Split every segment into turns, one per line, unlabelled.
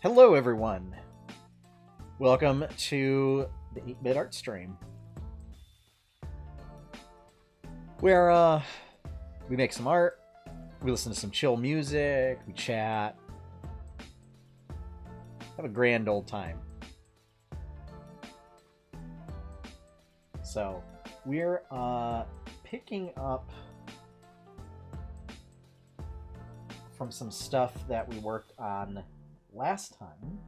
Hello, everyone. Welcome to the 8-Bit Art Stream, where we make some art, we listen to some chill music, we chat, have a grand old time. So we're picking up from some stuff that we worked on last time.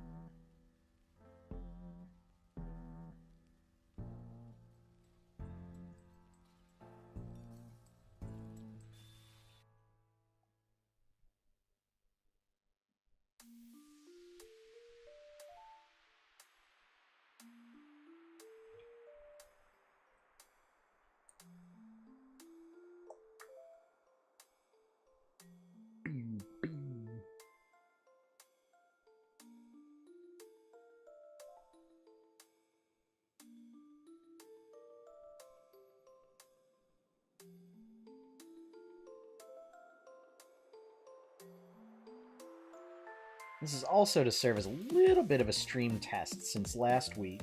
This is also to serve as a little bit of a stream test, since last week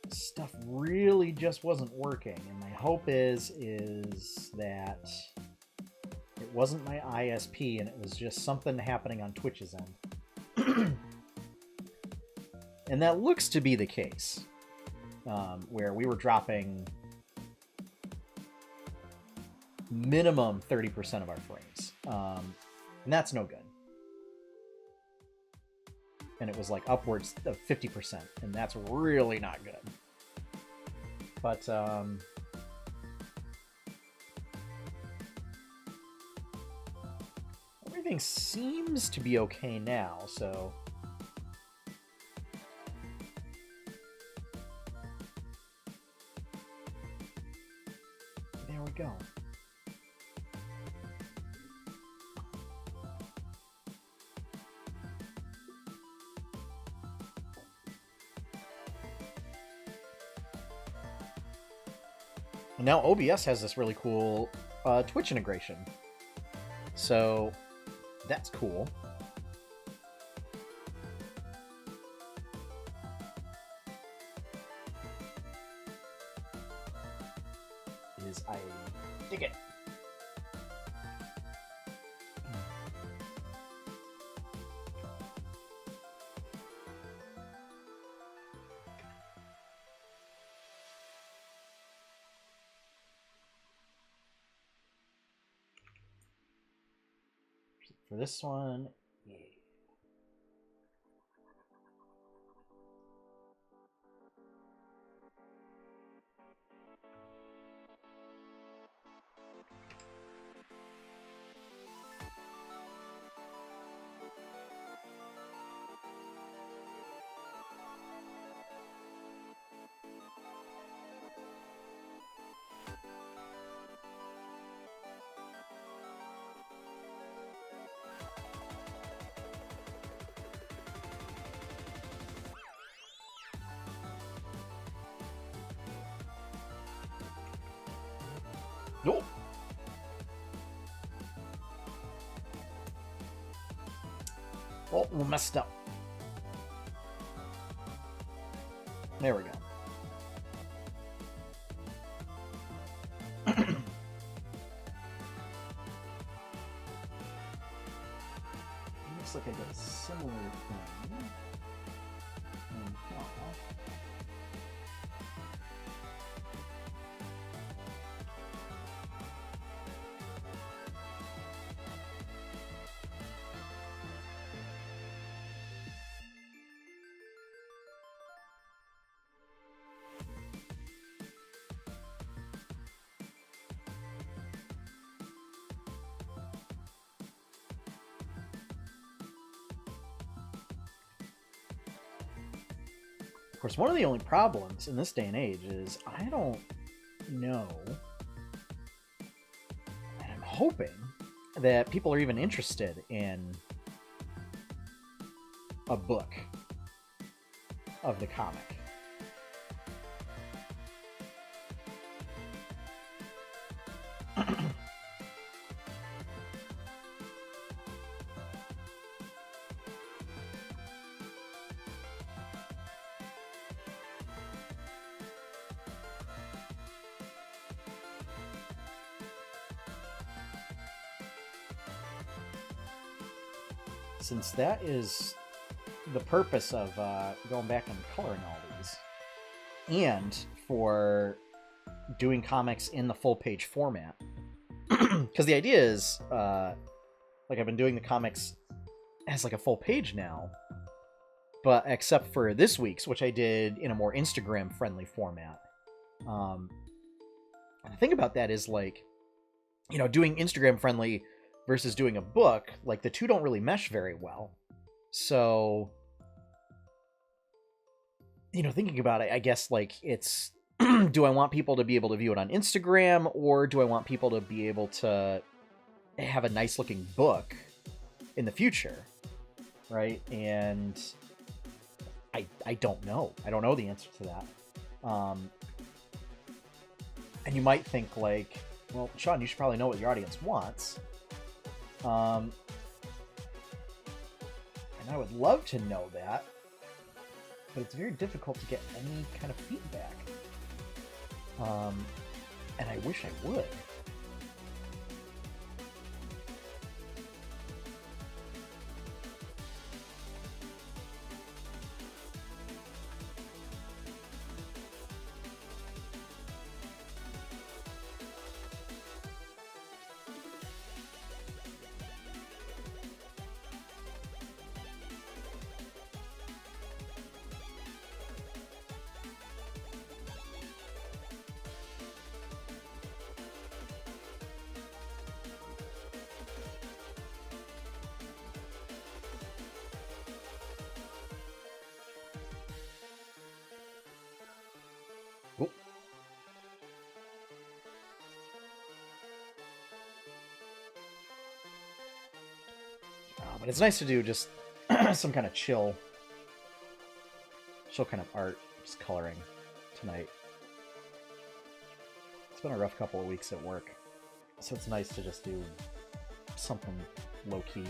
stuff really just wasn't working, and my hope is that it wasn't my ISP and it was just something happening on Twitch's end. And that looks to be the case, where we were dropping minimum 30% of our frames. And that's no good. And it was like upwards of 50%, and that's really not good. But everything seems to be okay now, so there we go. Now OBS has this really cool Twitch integration, so that's cool. I dig it. For this one, yeah. Nope. Oh, we messed up. There we go. Looks like I did a similar thing. Of course, one of the only problems in this day and age is I don't know, and I'm hoping that people are even interested in a book of the comic. since that is the purpose of going back and coloring all these, and for doing comics in the full page format, because the idea is, like, I've been doing the comics as like a full page now, but except for this week's, which I did in a more Instagram friendly format. The thing about that is, like, you know, doing Instagram friendly versus doing a book, like, the two don't really mesh very well. So, you know, thinking about it, I guess, like, it's, do I want people to be able to view it on Instagram, or do I want people to be able to have a nice looking book in the future, right? And I don't know. I don't know the answer to that. And you might think, like, well, Sean, you should probably know what your audience wants. And I would love to know that, but it's very difficult to get any kind of feedback. And I wish I would. But it's nice to do just some kind of chill kind of art, just coloring tonight. It's been a rough couple of weeks at work, so it's nice to just do something low-key.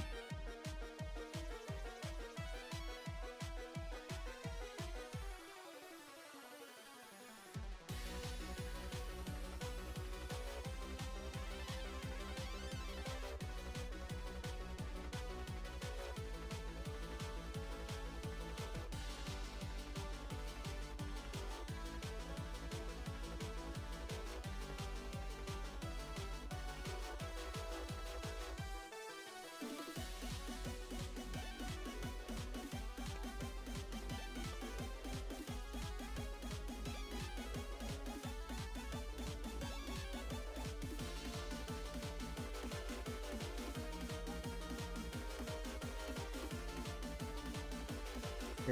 I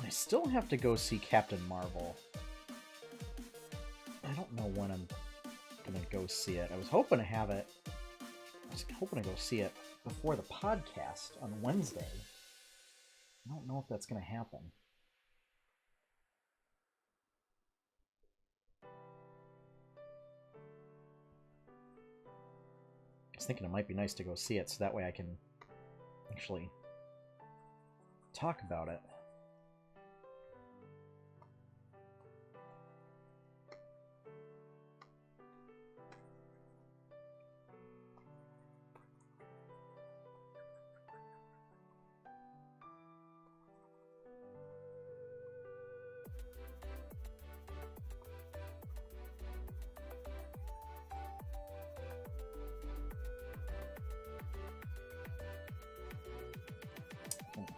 still have to go see Captain Marvel. I don't know when I'm gonna go see it. I was hoping to have it. I was hoping to go see it before the podcast on Wednesday. I don't know if that's gonna happen. I was thinking it might be nice to go see it, so that way I can actually talk about it.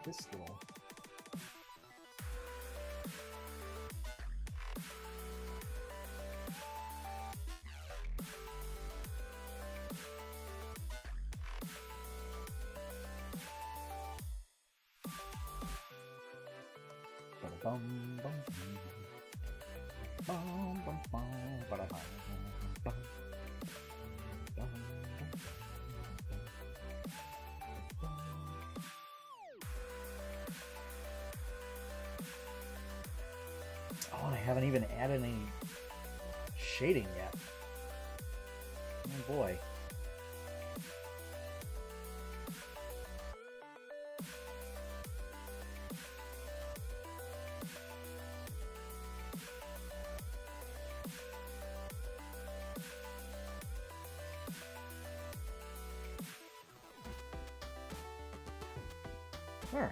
This little bum bum bum bum bum bum bum. Oh, I haven't even added any shading yet. Oh boy. All right.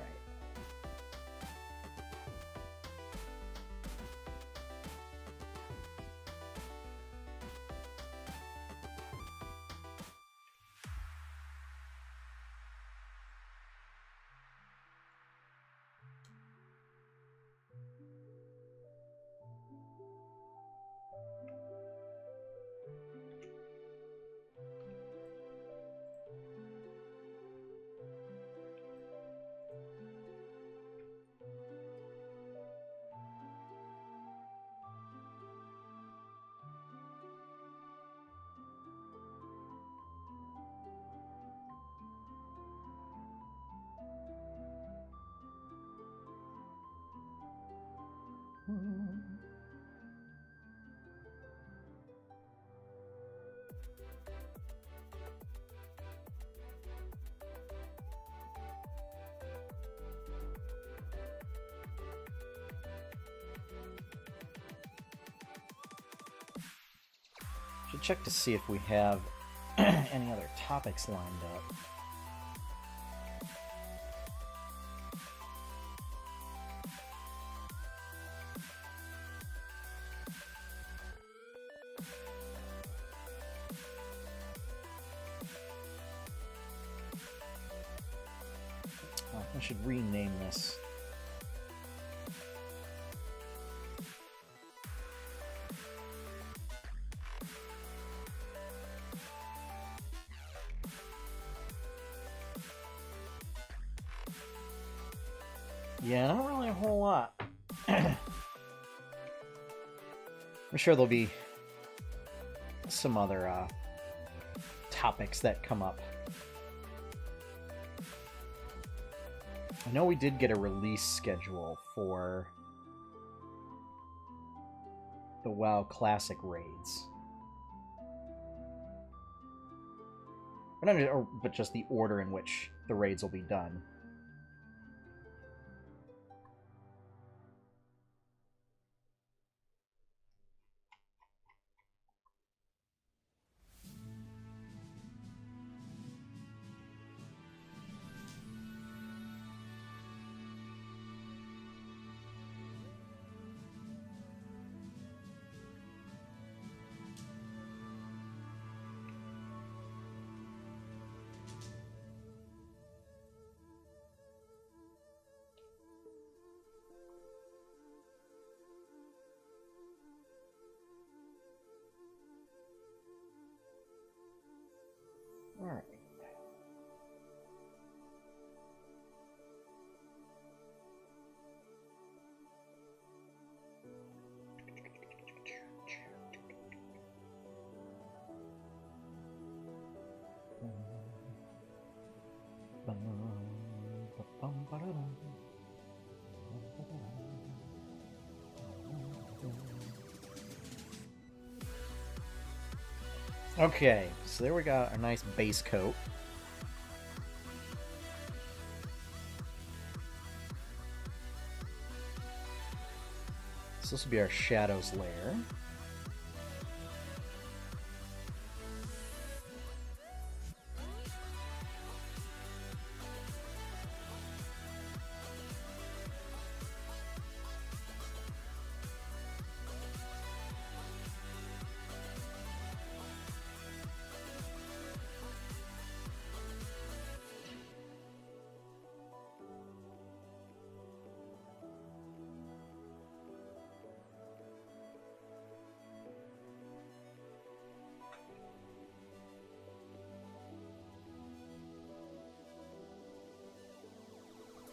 Should check to see if we have any other topics lined up. I should rename this. Yeah, not really a whole lot. I'm sure there'll be some other topics that come up. I know we did get a release schedule for the WoW Classic raids. But just the order in which the raids will be done. All right. Okay, so there we got a nice base coat. So this will be our Shadows lair.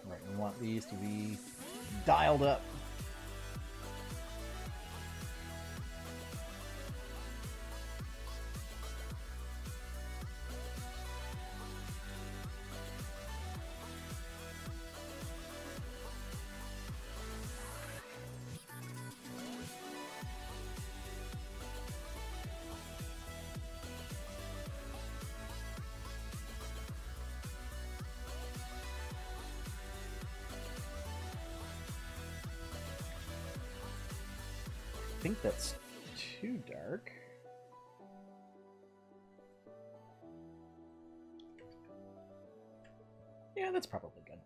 Right, we want these to be dialed up. I think that's too dark. Yeah, that's probably good.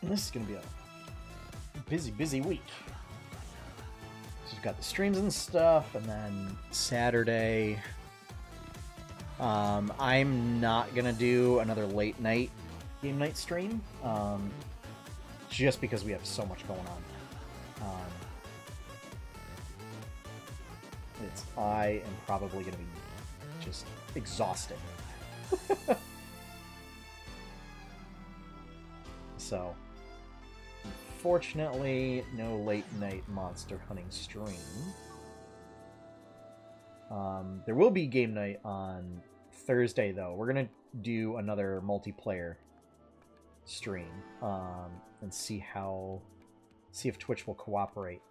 This is going to be a busy week. So we've got the streams and stuff, and then Saturday, I'm not going to do another late night game night stream, just because we have so much going on. I am probably going to be just exhausted. So, unfortunately, no late night monster hunting stream. There will be game night on Thursday, though. We're going to do another multiplayer stream, and see if Twitch will cooperate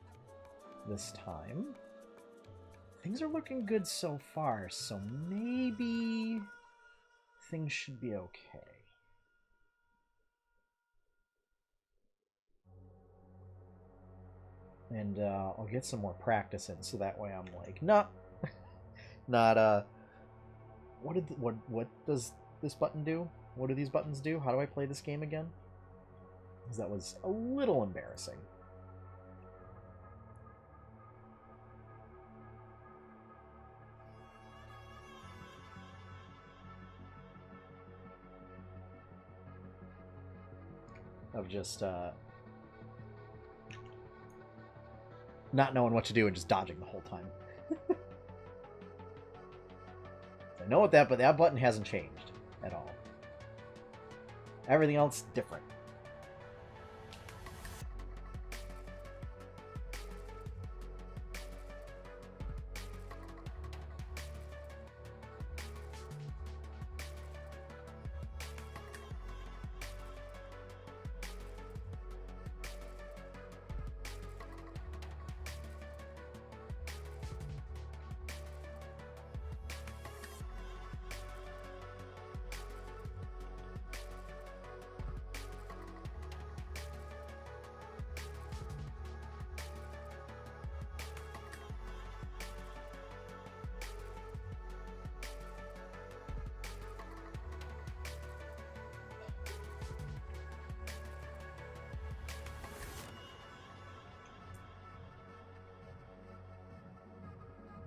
this time. Things are looking good so far, so maybe things should be okay. And I'll get some more practice in, so that way I'm like, not what does this button do? What do these buttons do? How do I play this game again? Because that was a little embarrassing. Of just not knowing what to do and just dodging the whole time. I know what but that button hasn't changed at all. Everything else different.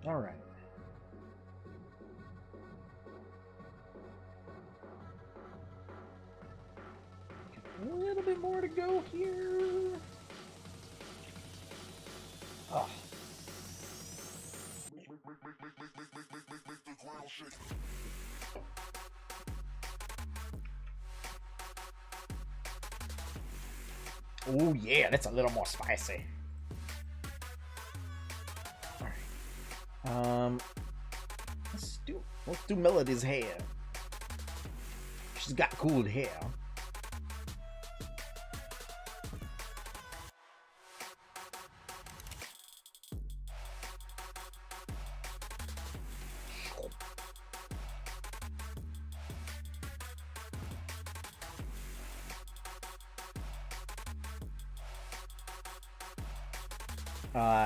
All right. A little bit more to go here. Oh. Oh yeah, that's a little more spicy. Let's do Melody's hair. She's got cool hair.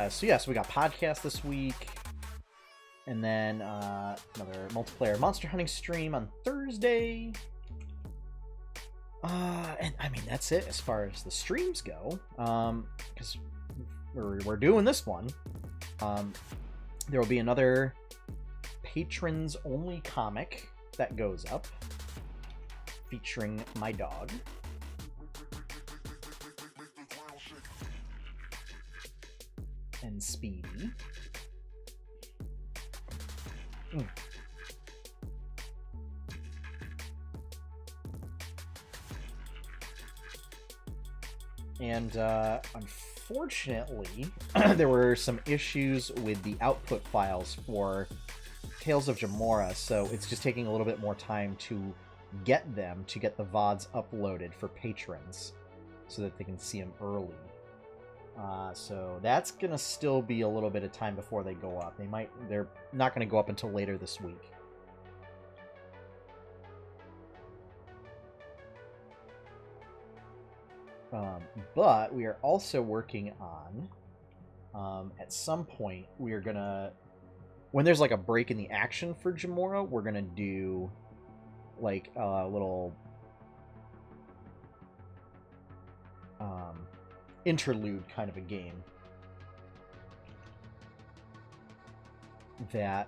So we got podcast this week. And then another multiplayer monster hunting stream on Thursday. And I mean, that's it as far as the streams go. Because we're doing this one. There will be another patrons only comic that goes up featuring my dog. And Speedy. And unfortunately, there were some issues with the output files for Tales of Jamora, so it's just taking a little bit more time to get them, to get the VODs uploaded for patrons, so that they can see them early. So that's gonna still be a little bit of time before they go up. They're not gonna go up until later this week. But we are also working on, at some point, we are gonna, when there's like a break in the action for Jamora, we're gonna do like a little um, interlude kind of a game that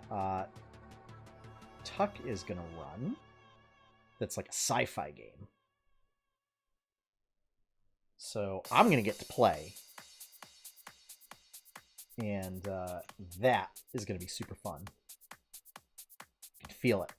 Tuck is going to run. That's like a sci-fi game. So I'm going to get to play. And that is going to be super fun. You can feel it.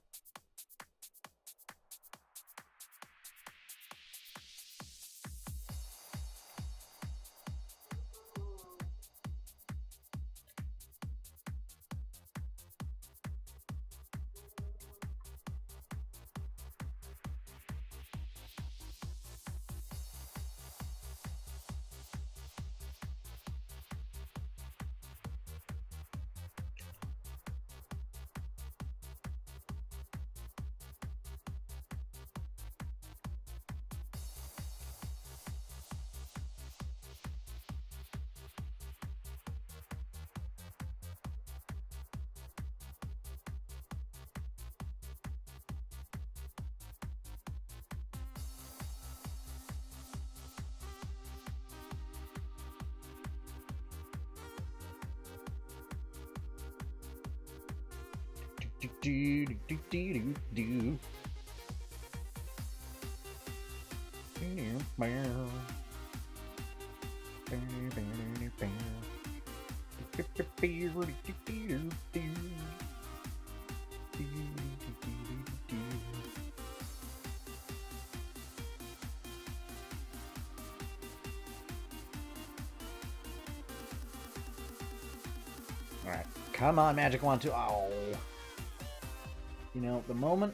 Do, do, do, do, do. Alright, come on, Magic Wand 2. Oh. You know, the moment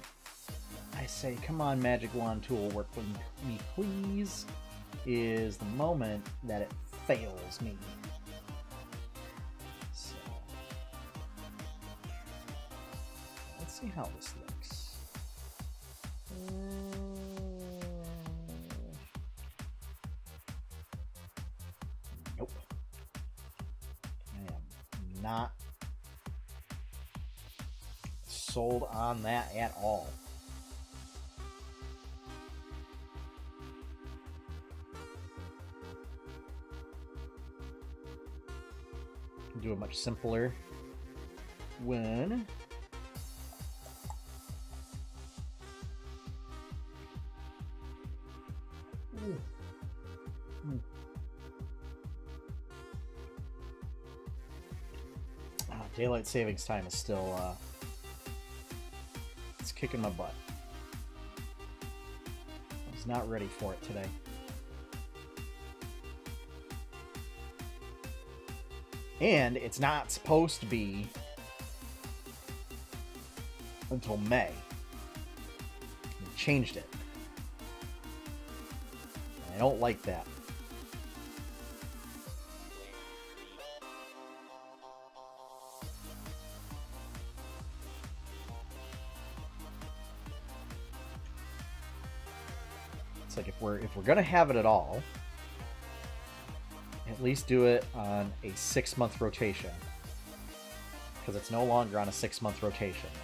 I say, come on, Magic Wand Tool, work with me, please, is the moment that it fails me. So, let's see how this looks. Nope. I am not sold on that at all. Do a much simpler one. Daylight savings time is still it's kicking my butt. I was not ready for it today. And it's not supposed to be until May. They changed it. I don't like that. It's like if we're gonna have it at all, at least do it on a 6-month rotation, because it's no longer on a 6-month rotation now.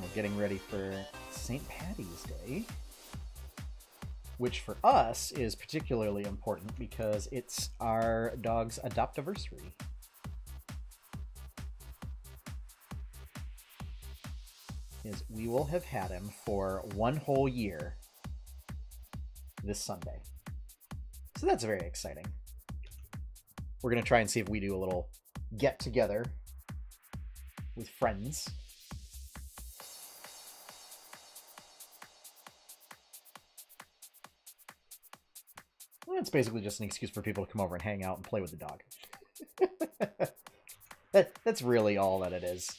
We're getting ready for St. Paddy's Day, which for us is particularly important because it's our dog's adoptiversary. Is we will have had him for 1 whole year this Sunday. So that's very exciting. We're going to try and see if we do a little get together with friends. Well, it's basically just an excuse for people to come over and hang out and play with the dog. That's really all that it is.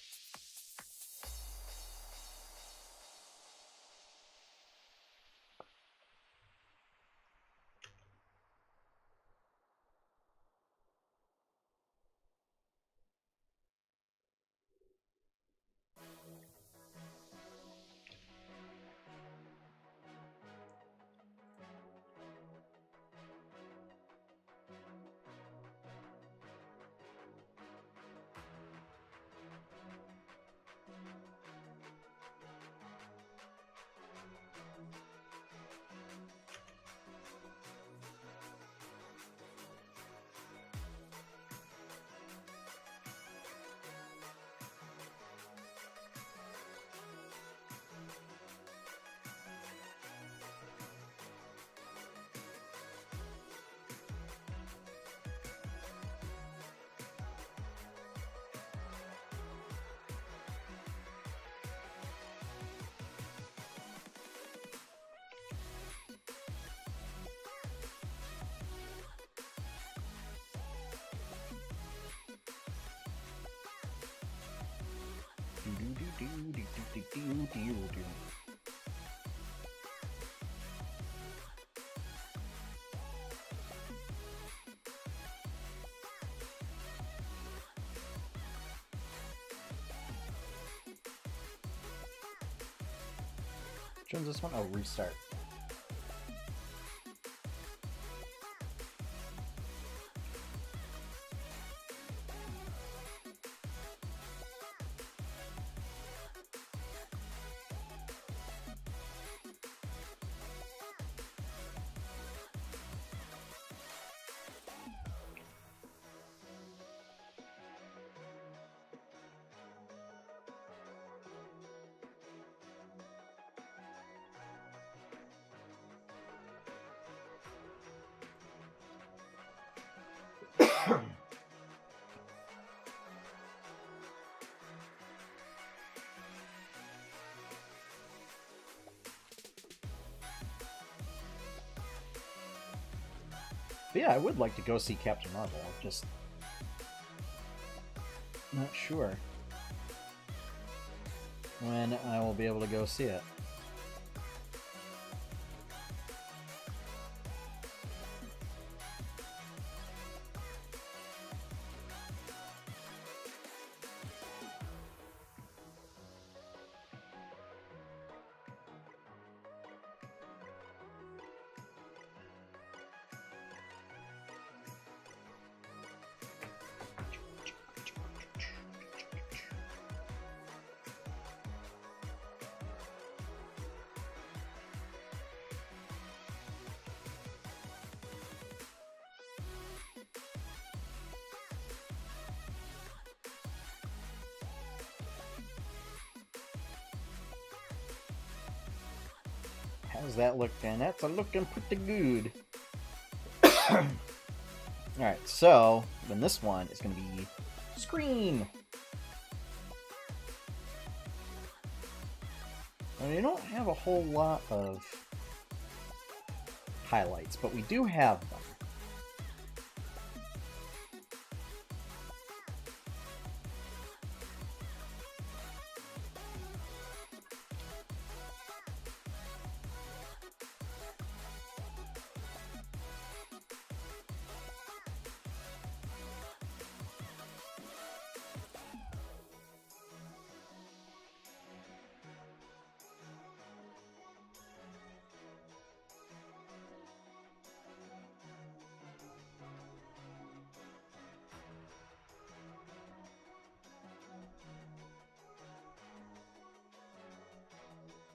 Which one's this one? Oh, restart. But yeah, I would like to go see Captain Marvel. I'm just not sure when I will be able to go see it. How's that looking? That's looking pretty good. Alright, so then this one is going to be Scream. I mean, we don't have a whole lot of highlights, but we do have them.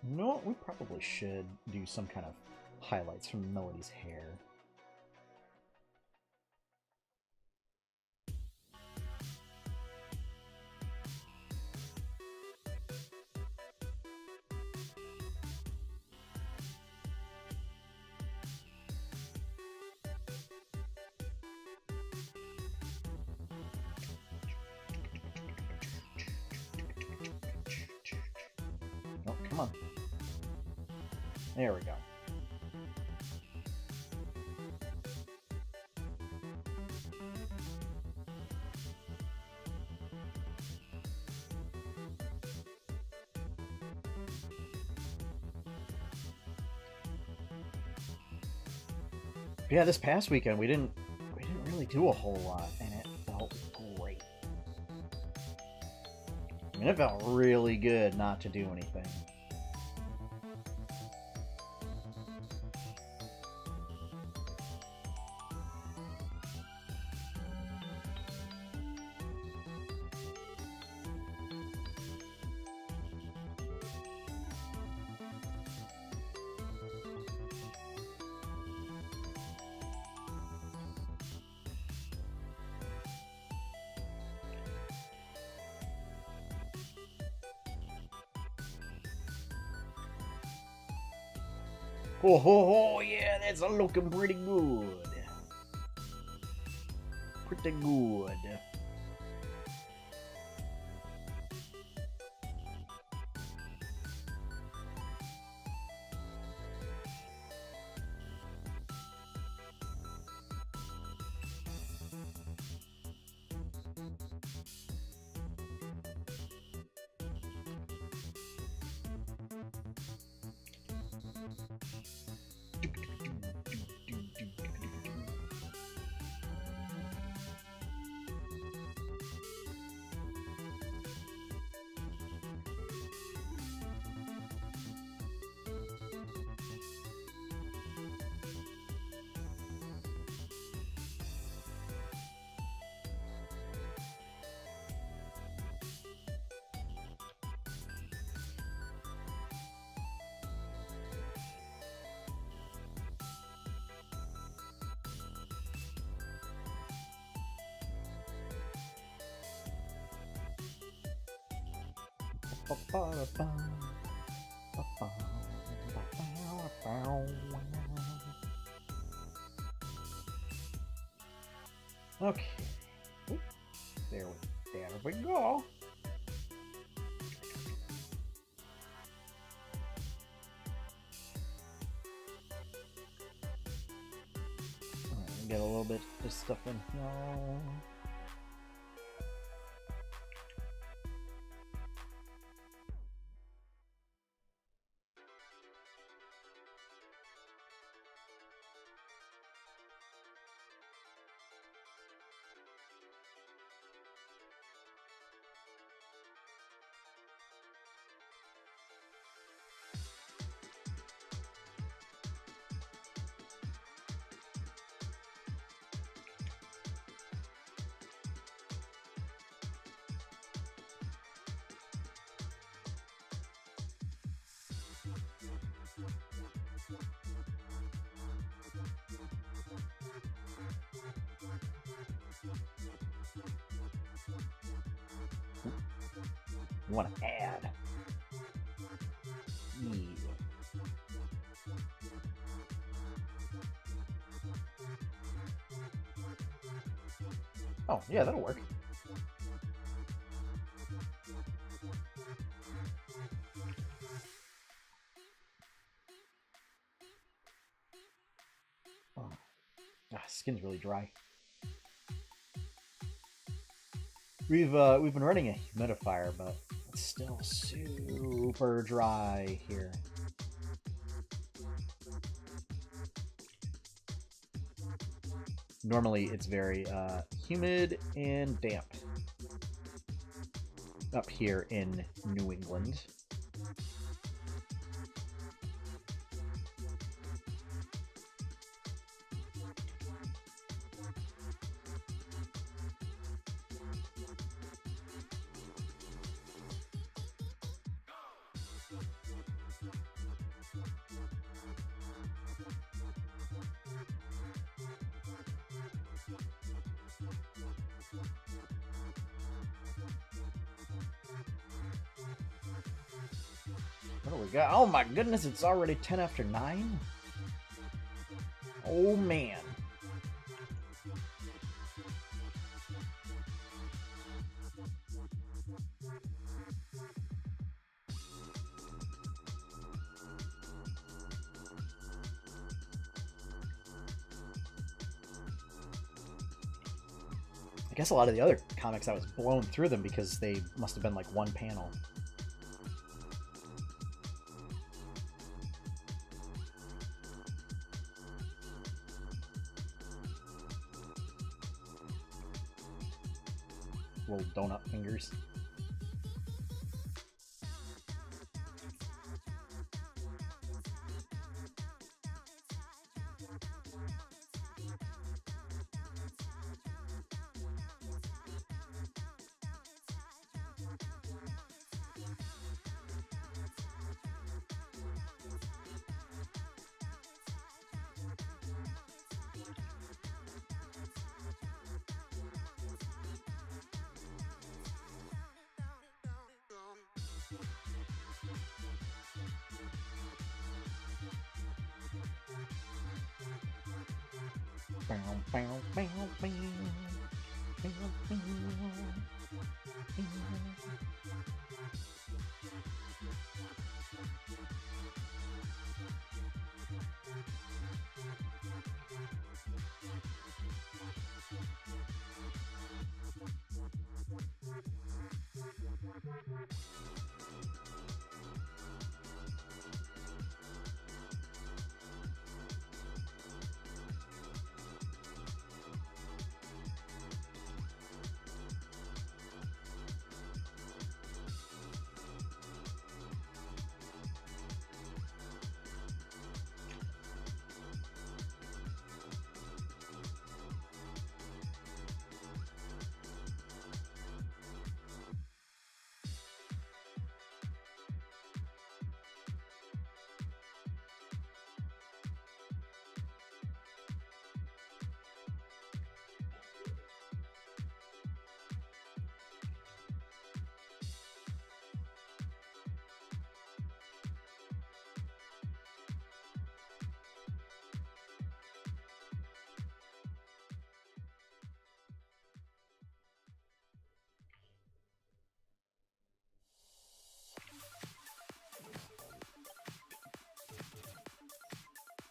You know what? We probably should do some kind of highlights from Melody's hair. Oh, come on. There we go. Yeah, this past weekend we didn't really do a whole lot, and it felt great. I mean, it felt really good not to do anything. Oh, yeah, that's looking pretty good. Pretty good. Okay. There we go. Get a little bit of this stuff in here. You want to add. Yeah. Oh, yeah, that'll work. Oh. Skin's really dry. We've been running a humidifier, but it's still super dry here. Normally it's very humid and damp up here in New England. What do we got? Oh my goodness, it's already 10 after 9? Oh man. I guess a lot of the other comics I was blowing through them because they must have been like one panel. Little donut fingers.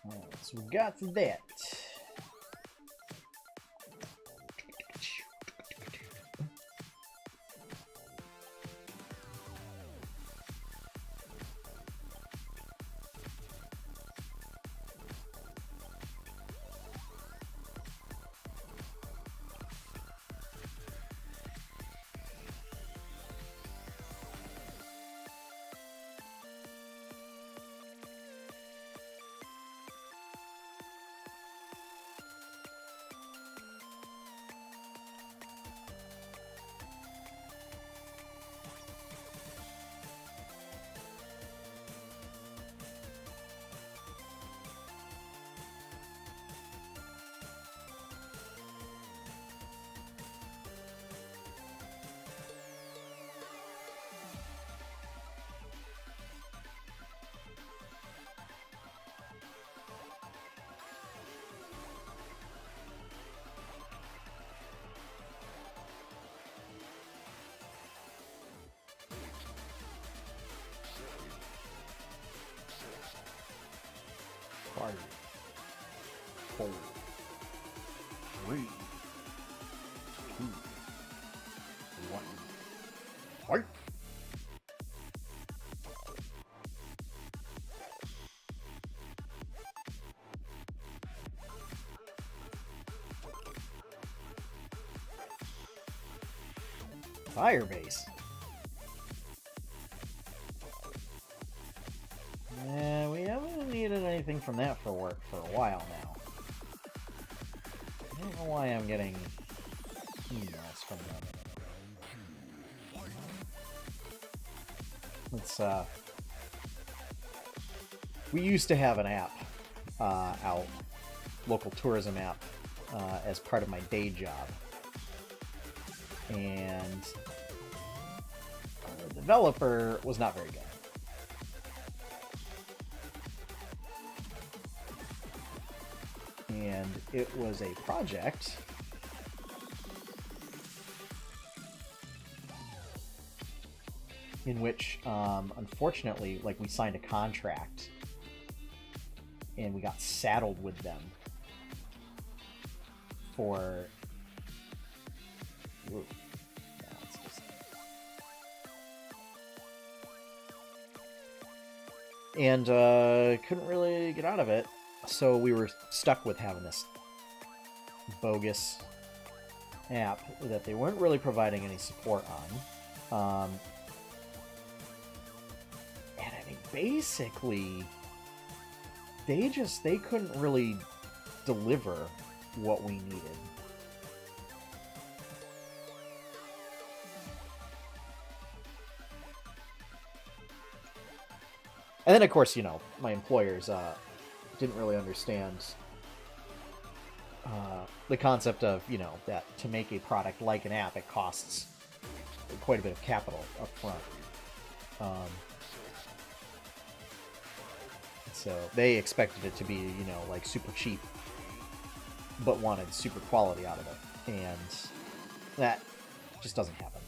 Alright, so we got that. Five, 4, 3, 2, 1. Fight! Firebase. Yeah, we haven't needed anything from that for work for a while now. I don't know why I'm getting emails from them. It's, we used to have an app out, local tourism app, as part of my day job. And the developer was not very good. And it was a project in which, unfortunately, like, we signed a contract and we got saddled with them for... Ooh. Yeah, it's just... And couldn't really get out of it. So we were stuck with having this bogus app that they weren't really providing any support on. And I mean, basically, they couldn't really deliver what we needed. And then, of course, you know, my employers didn't really understand the concept of, you know, that to make a product like an app, it costs quite a bit of capital up front. So they expected it to be, you know, like super cheap, but wanted super quality out of it. And that just doesn't happen.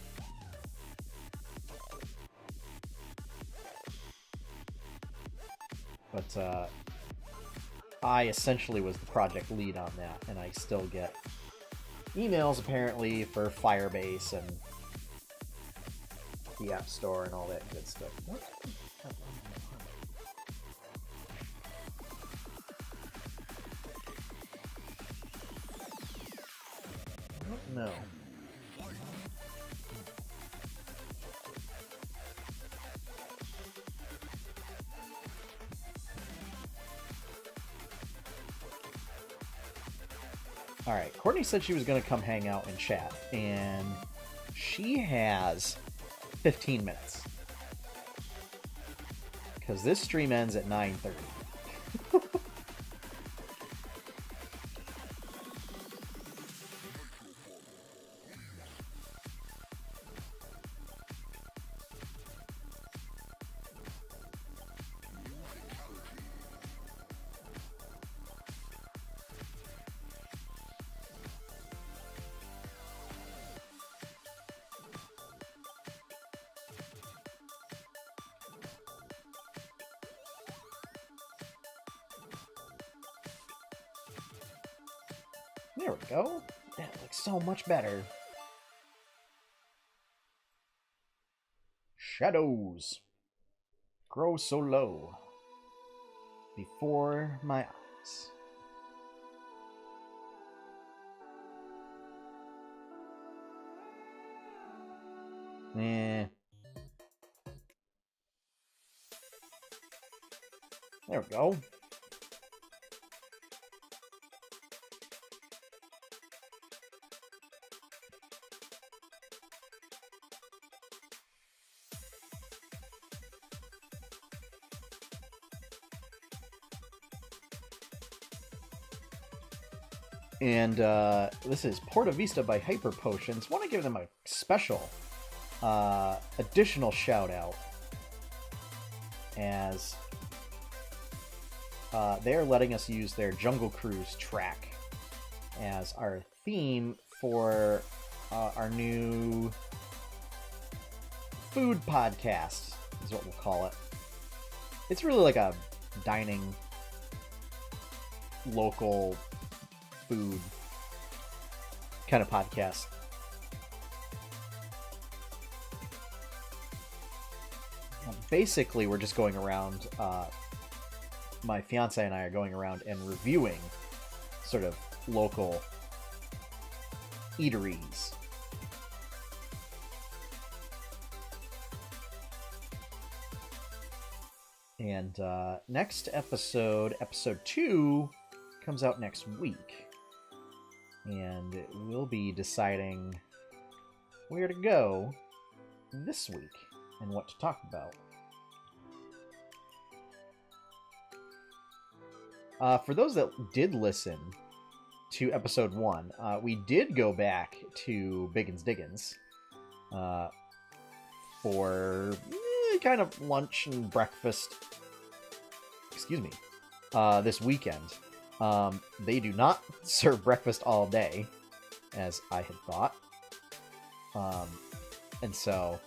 But I essentially was the project lead on that, and I still get emails apparently for Firebase and the App Store and all that good stuff. What? I don't know. Alright, Courtney said she was going to come hang out and chat, and she has 15 minutes. Because this stream ends at 9:30. There we go. That looks so much better. Shadows grow so low before my eyes. Eh. There we go. And this is Porta Vista by Hyper Potions. Want to give them a special additional shout out as they're letting us use their Jungle Cruise track as our theme for our new food podcast, is what we'll call it. It's really like a dining, local food kind of podcast. Basically, we're just going around, my fiance and I are going around and reviewing sort of local eateries. And next episode, episode 2, comes out next week. And we'll be deciding where to go this week and what to talk about. For those that did listen to episode 1, we did go back to Biggins Diggins for kind of lunch and breakfast. Excuse me. This weekend. They do not serve breakfast all day, as I had thought. And so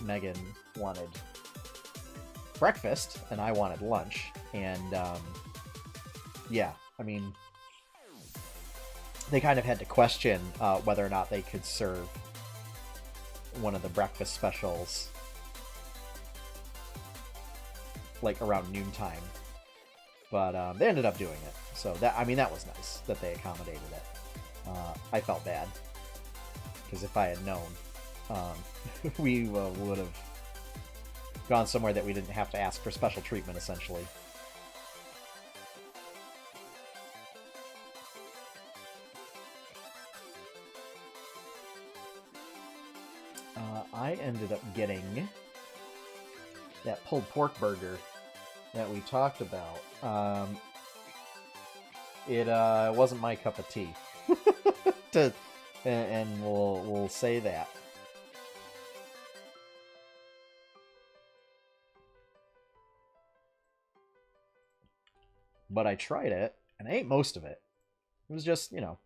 Megan wanted breakfast and I wanted lunch, and yeah, I mean, they kind of had to question whether or not they could serve one of the breakfast specials like around noontime, but they ended up doing it. So that, I mean, that was nice that they accommodated it. I felt bad because if I had known, we would have gone somewhere that we didn't have to ask for special treatment, essentially. I ended up getting that pulled pork burger that we talked about. It wasn't my cup of tea. And we'll say that. But I tried it, and I ate most of it. It was just, you know.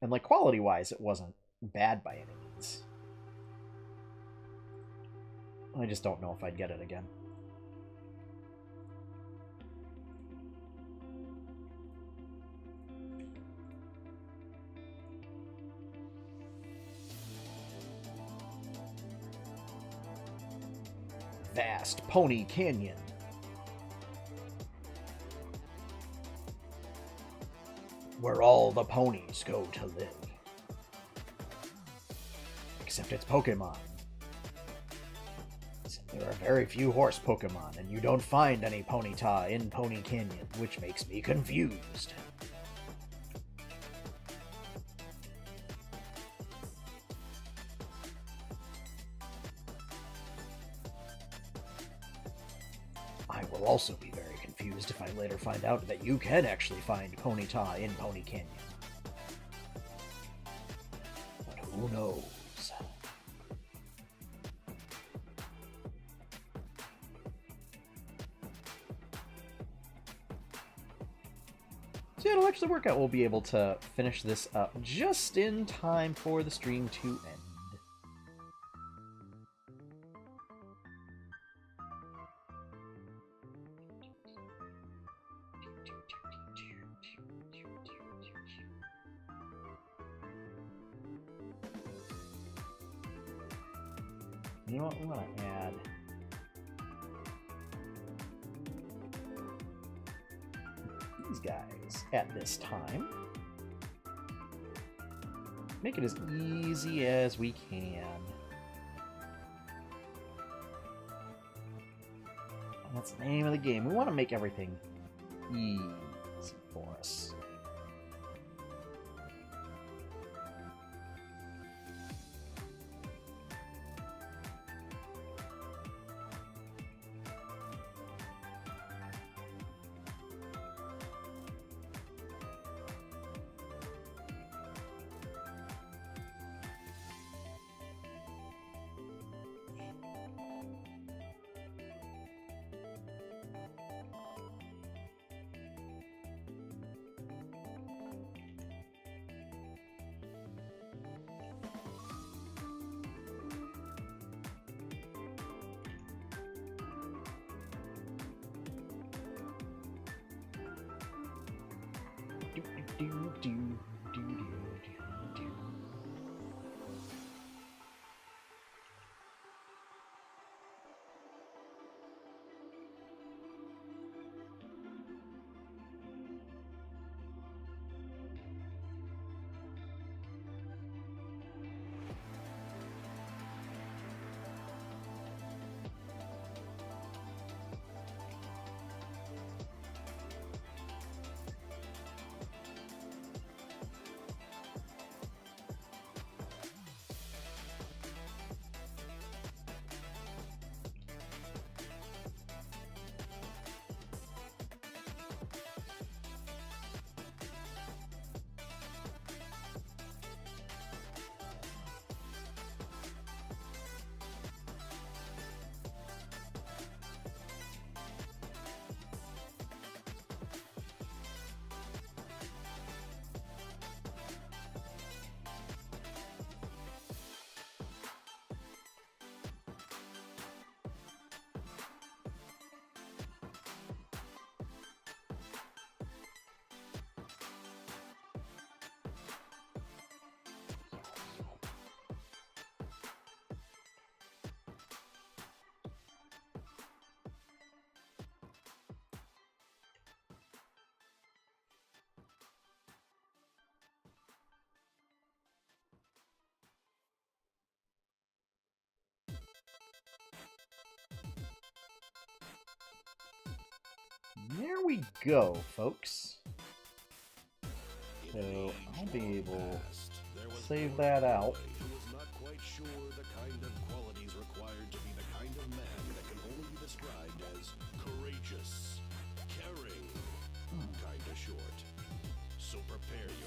And, like, quality-wise, it wasn't bad by any means. I just don't know if I'd get it again. Vast Pony Canyon. Where all the ponies go to live. Except it's Pokemon. There are very few horse Pokemon, and you don't find any Ponyta in Pony Canyon, which makes me confused. I will also be very confused if I later find out that you can actually find Ponyta in Pony Canyon. But who knows? So yeah, it'll actually work out. We'll be able to finish this up just in time for the stream to end. You know what? We want to add these guys at this time. Make it as easy as we can. And that's the name of the game. We want to make everything easy for us. There we go, folks. So I'll be able to save that out.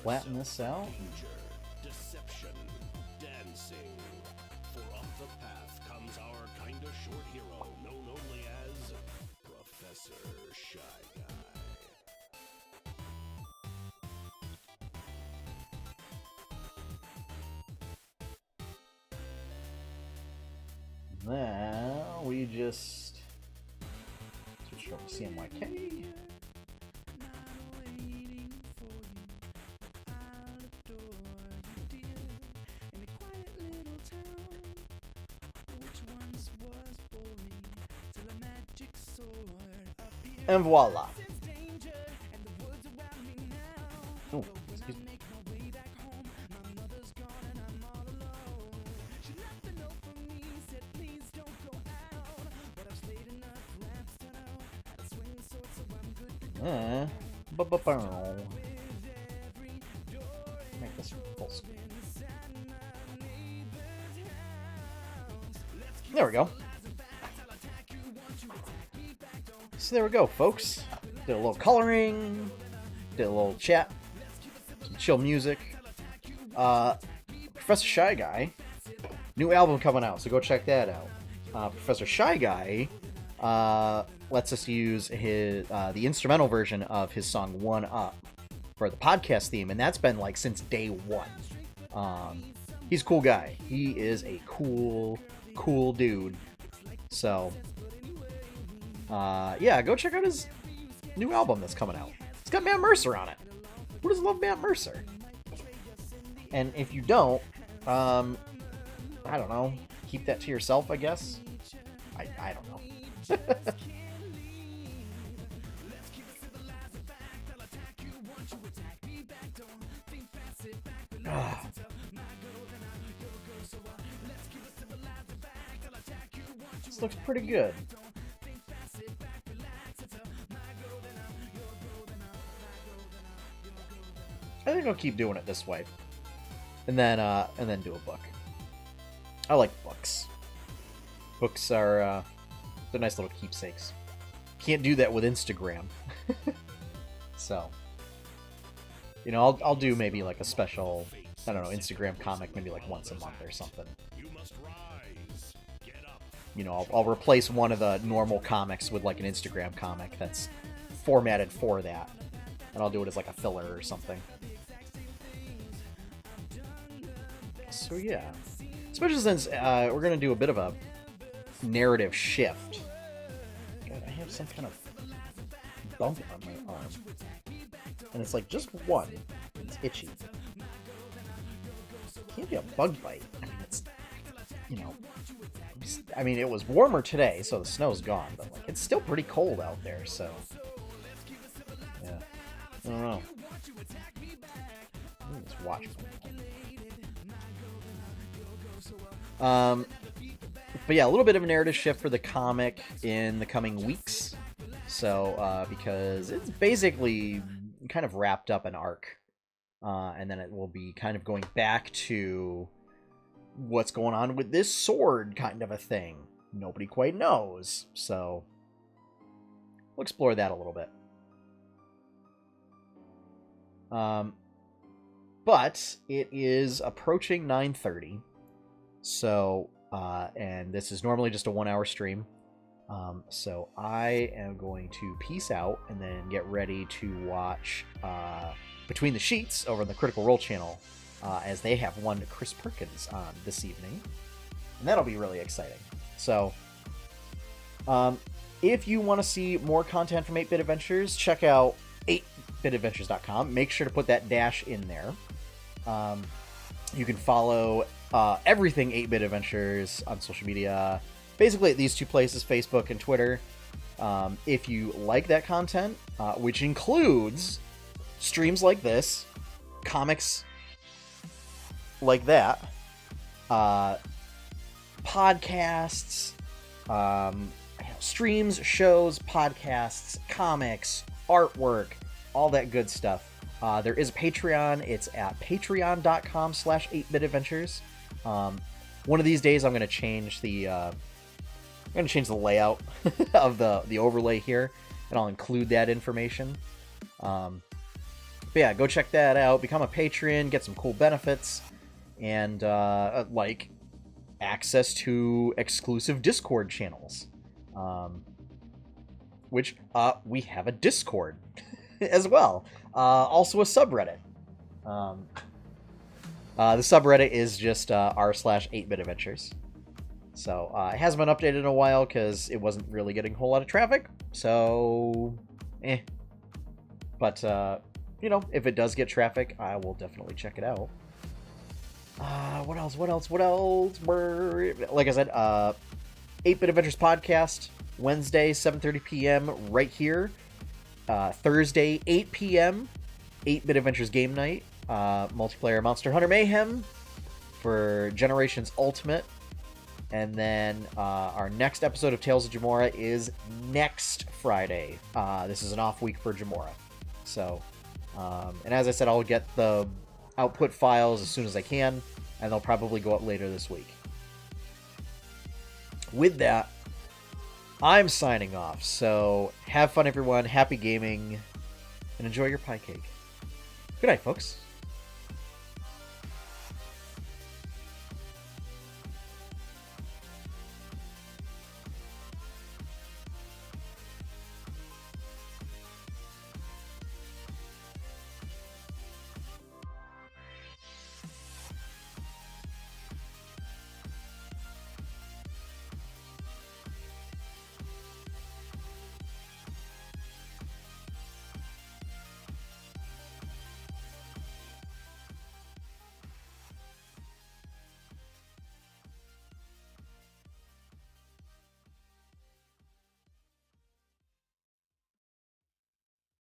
Flatten this out.
Deception, dancing. For up the path comes our kinda short hero, known only as Professor Shy Guy.
Now we just switch over to CMYK. And voila. Oh, excuse me. Make this full screen. There we go. So there we go, folks. Did a little coloring, did a little chat, some chill music. Professor Shy Guy, new album coming out, so go check that out. Professor Shy Guy lets us use his the instrumental version of his song "One Up" for the podcast theme, and that's been like since day one. He's a cool guy. He is a cool dude. So. Yeah, go check out his new album that's coming out. It's got Matt Mercer on it. Who doesn't love Matt Mercer? And if you don't, I don't know, keep that to yourself, I guess. I don't know. This looks pretty good. I think I'll keep doing it this way, and then do a book. I like books. Books are they're nice little keepsakes. Can't do that with Instagram. So, you know, I'll do maybe like a special, I don't know, Instagram comic maybe like once a month or something. You know, I'll replace one of the normal comics with like an Instagram comic that's formatted for that, and I'll do it as like a filler or something. So yeah, especially since we're gonna do a bit of a narrative shift. God, I have some kind of bump on my arm, and it's like just one. It's itchy. It can't be a bug bite. I mean, it's, you know, I mean, it was warmer today, so the snow's gone, but like it's still pretty cold out there. So yeah, I don't know. Let me just watch my but yeah, a little bit of a narrative shift for the comic in the coming weeks. So, because it's basically kind of wrapped up an arc, and then it will be kind of going back to what's going on with this sword kind of a thing. Nobody quite knows. So, we'll explore that a little bit. But it is approaching 9:30. So, and this is normally just a 1-hour stream. So I am going to peace out and then get ready to watch Between the Sheets over on the Critical Role channel, as they have one Chris Perkins on this evening. And that'll be really exciting. So, if you want to see more content from 8-Bit Adventures, check out 8bitadventures.com. Make sure to put that dash in there. You can follow everything 8-Bit Adventures on social media, basically at these two places, Facebook and Twitter. If you like that content, which includes streams like this, comics like that, podcasts, streams, shows, podcasts, comics, artwork, all that good stuff. There is a Patreon. It's at patreon.com/8bitadventures. One of these days I'm going to change the layout of the overlay here, and I'll include that information. But yeah, go check that out. Become a patron, get some cool benefits, and like access to exclusive Discord channels, which we have a Discord as well. Also a subreddit. The subreddit is just r/8bitadventures. So it hasn't been updated in a while because it wasn't really getting a whole lot of traffic. So, But, you know, if it does get traffic, I will definitely check it out. What else? Like I said, 8-Bit Adventures podcast, Wednesday, 7:30 p.m. right here. Thursday, 8 p.m., 8-Bit Adventures Game Night. Multiplayer Monster Hunter Mayhem for Generations Ultimate. And then our next episode of Tales of Jamora is next Friday. This is an off week for Jamora. So, and as I said, I'll get the output files as soon as I can, and they'll probably go up later this week. With that, I'm signing off. So, have fun, everyone. Happy gaming, and enjoy your pie cake. Good night, folks.